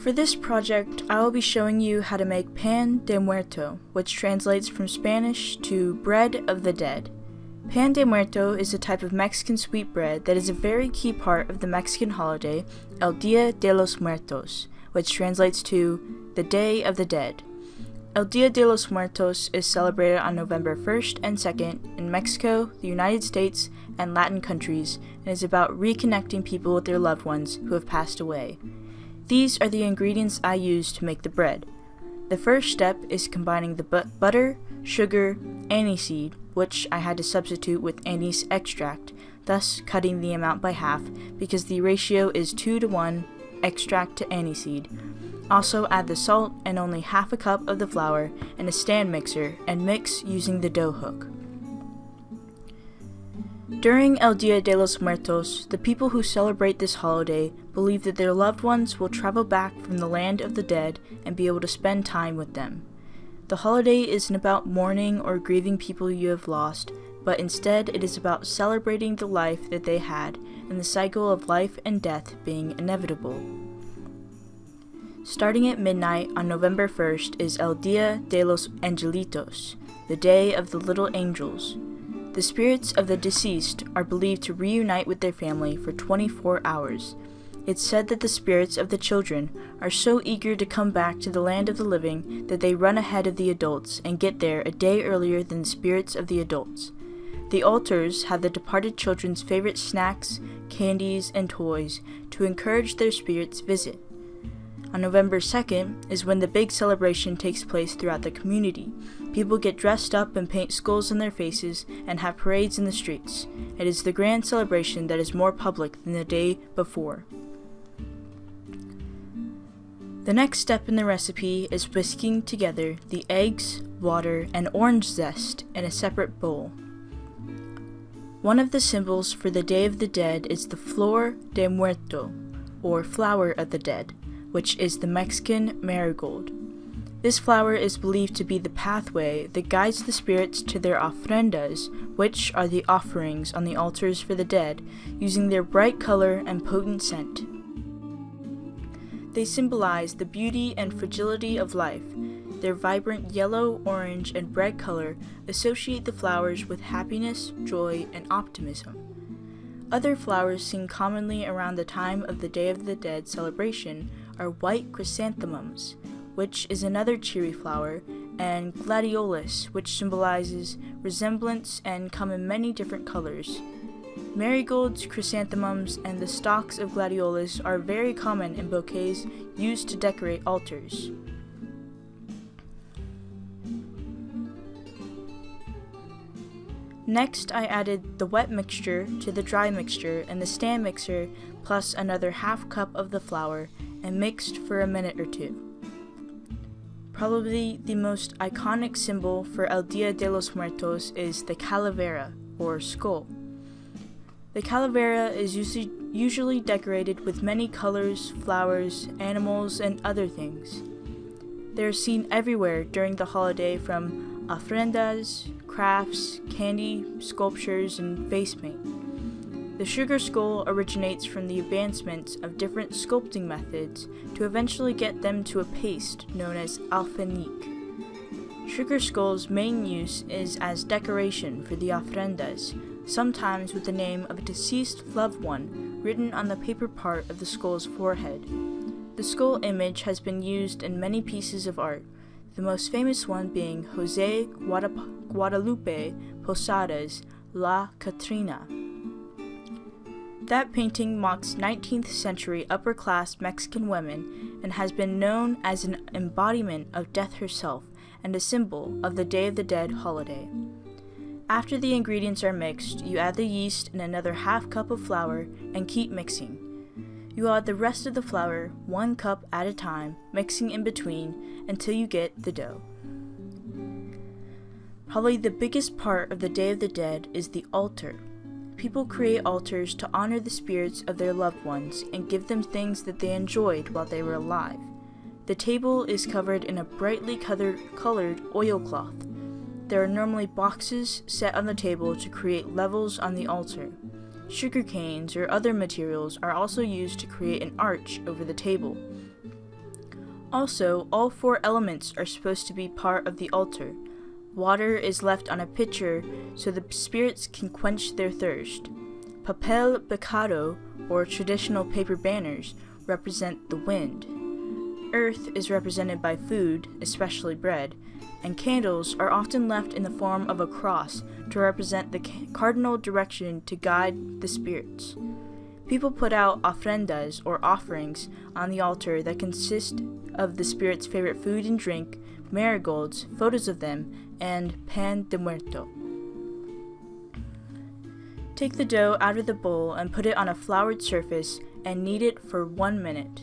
For this project, I will be showing you how to make pan de muerto, which translates from Spanish to bread of the dead. Pan de muerto is a type of Mexican sweetbread that is a very key part of the Mexican holiday, El Dia de los Muertos, which translates to the Day of the Dead. El Dia de los Muertos is celebrated on November 1st and 2nd in Mexico, the United States, and Latin countries, and is about reconnecting people with their loved ones who have passed away. These are the ingredients I use to make the bread. The first step is combining the butter, sugar, aniseed, which I had to substitute with anise extract, thus cutting the amount by half because the ratio is 2:1 extract to aniseed. Also add the salt and only half a cup of the flour in a stand mixer and mix using the dough hook. During El Dia de los Muertos, the people who celebrate this holiday believe that their loved ones will travel back from the land of the dead and be able to spend time with them. The holiday isn't about mourning or grieving people you have lost, but instead it is about celebrating the life that they had and the cycle of life and death being inevitable. Starting at midnight on November 1st is El Dia de los Angelitos, the Day of the Little Angels. The spirits of the deceased are believed to reunite with their family for 24 hours. It's said that the spirits of the children are so eager to come back to the land of the living that they run ahead of the adults and get there a day earlier than the spirits of the adults. The altars have the departed children's favorite snacks, candies, and toys to encourage their spirits' visit. On November 2nd is when the big celebration takes place throughout the community. People get dressed up and paint skulls on their faces and have parades in the streets. It is the grand celebration that is more public than the day before. The next step in the recipe is whisking together the eggs, water, and orange zest in a separate bowl. One of the symbols for the Day of the Dead is the Flor de Muerto, or Flower of the Dead, which is the Mexican marigold. This flower is believed to be the pathway that guides the spirits to their ofrendas, which are the offerings on the altars for the dead, using their bright color and potent scent. They symbolize the beauty and fragility of life. Their vibrant yellow, orange, and red color associate the flowers with happiness, joy, and optimism. Other flowers seen commonly around the time of the Day of the Dead celebration are white chrysanthemums, which is another cheery flower, and gladiolus, which symbolizes resemblance and come in many different colors. Marigolds, chrysanthemums, and the stalks of gladiolus are very common in bouquets used to decorate altars. Next, I added the wet mixture to the dry mixture in the stand mixer plus another half cup of the flour and mixed for a minute or two. Probably the most iconic symbol for El Dia de los Muertos is the calavera, or skull. The calavera is usually decorated with many colors, flowers, animals, and other things. They are seen everywhere during the holiday from ofrendas, crafts, candy, sculptures, and face paint. The sugar skull originates from the advancements of different sculpting methods to eventually get them to a paste known as alfeñique. Sugar skull's main use is as decoration for the ofrendas, sometimes with the name of a deceased loved one written on the paper part of the skull's forehead. The skull image has been used in many pieces of art, the most famous one being José Guadalupe Posada's La Catrina. That painting mocks 19th century upper-class Mexican women and has been known as an embodiment of death herself and a symbol of the Day of the Dead holiday. After the ingredients are mixed, you add the yeast and another half cup of flour and keep mixing. You add the rest of the flour 1 cup at a time, mixing in between until you get the dough. Probably the biggest part of the Day of the Dead is the altar. People create altars to honor the spirits of their loved ones and give them things that they enjoyed while they were alive. The table is covered in a brightly colored oilcloth. There are normally boxes set on the table to create levels on the altar. Sugar canes or other materials are also used to create an arch over the table. Also, all 4 elements are supposed to be part of the altar. Water is left on a pitcher so the spirits can quench their thirst. Papel picado, or traditional paper banners, represent the wind. Earth is represented by food, especially bread, and candles are often left in the form of a cross to represent the cardinal direction to guide the spirits. People put out ofrendas, or offerings, on the altar that consist of the spirits' favorite food and drink, marigolds, photos of them, and pan de muerto. Take the dough out of the bowl and put it on a floured surface and knead it for 1 minute.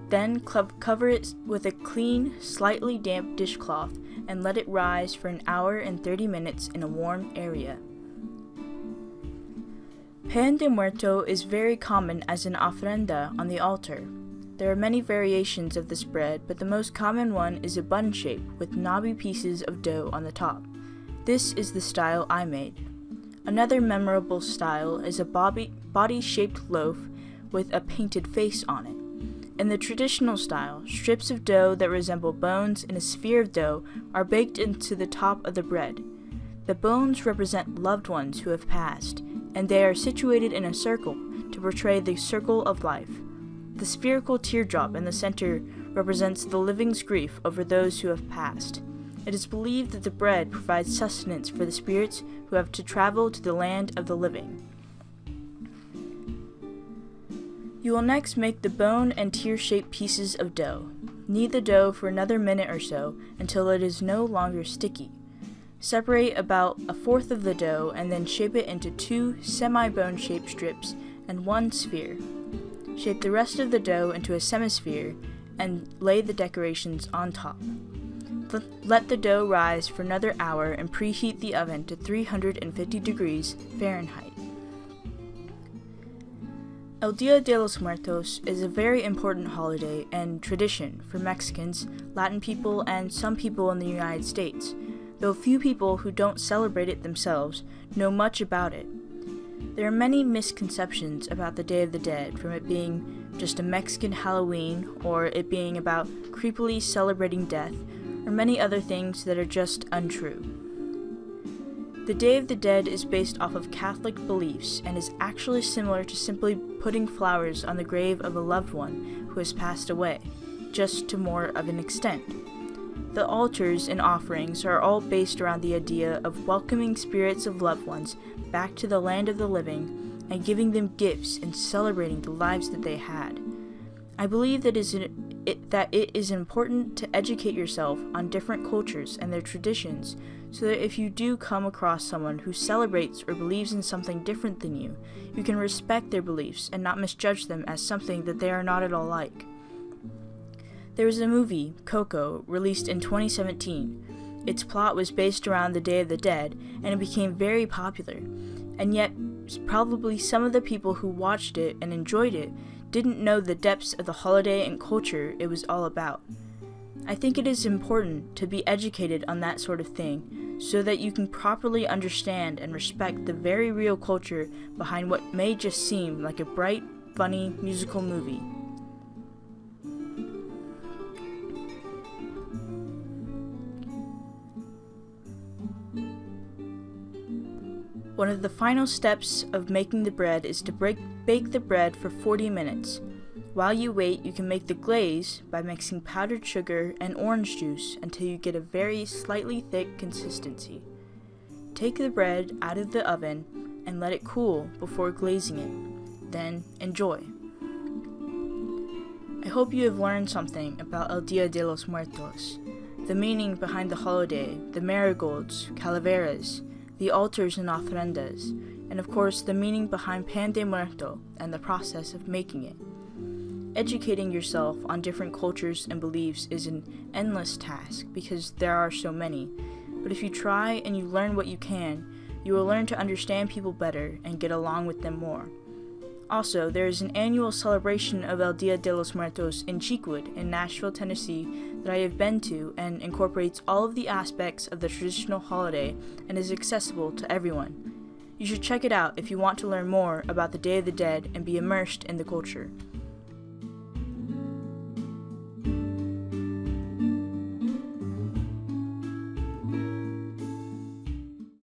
Then cover it with a clean, slightly damp dishcloth and let it rise for an hour and 30 minutes in a warm area. Pan de muerto is very common as an ofrenda on the altar. There are many variations of this bread, but the most common one is a bun shape with knobby pieces of dough on the top. This is the style I made. Another memorable style is a body-shaped loaf with a painted face on it. In the traditional style, strips of dough that resemble bones in a sphere of dough are baked into the top of the bread. The bones represent loved ones who have passed, and they are situated in a circle to portray the circle of life. The spherical teardrop in the center represents the living's grief over those who have passed. It is believed that the bread provides sustenance for the spirits who have to travel to the land of the living. You will next make the bone and tear-shaped pieces of dough. Knead the dough for another minute or so until it is no longer sticky. Separate about 1/4 of the dough and then shape it into 2 semi-bone shaped strips and 1 sphere. Shape the rest of the dough into a semisphere and lay the decorations on top. Let the dough rise for another hour and preheat the oven to 350 degrees Fahrenheit. El Dia de los Muertos is a very important holiday and tradition for Mexicans, Latin people, and some people in the United States, though few people who don't celebrate it themselves know much about it. There are many misconceptions about the Day of the Dead, from it being just a Mexican Halloween, or it being about creepily celebrating death, or many other things that are just untrue. The Day of the Dead is based off of Catholic beliefs and is actually similar to simply putting flowers on the grave of a loved one who has passed away, just to more of an extent. The altars and offerings are all based around the idea of welcoming spirits of loved ones back to the land of the living and giving them gifts and celebrating the lives that they had. I believe that it is important to educate yourself on different cultures and their traditions so that if you do come across someone who celebrates or believes in something different than you, you can respect their beliefs and not misjudge them as something that they are not at all like. There was a movie, Coco, released in 2017. Its plot was based around the Day of the Dead, and it became very popular. And yet, probably some of the people who watched it and enjoyed it didn't know the depths of the holiday and culture it was all about. I think it is important to be educated on that sort of thing, so that you can properly understand and respect the very real culture behind what may just seem like a bright, funny musical movie. One of the final steps of making the bread is to bake the bread for 40 minutes. While you wait, you can make the glaze by mixing powdered sugar and orange juice until you get a very slightly thick consistency. Take the bread out of the oven and let it cool before glazing it. Then enjoy. I hope you have learned something about El Dia de los Muertos, the meaning behind the holiday, the marigolds, calaveras, the altars and ofrendas, and of course the meaning behind pan de muerto and the process of making it. Educating yourself on different cultures and beliefs is an endless task because there are so many, but if you try and you learn what you can, you will learn to understand people better and get along with them more. Also, there is an annual celebration of El Dia de los Muertos in Cheekwood in Nashville, Tennessee that I have been to and incorporates all of the aspects of the traditional holiday and is accessible to everyone. You should check it out if you want to learn more about the Day of the Dead and be immersed in the culture.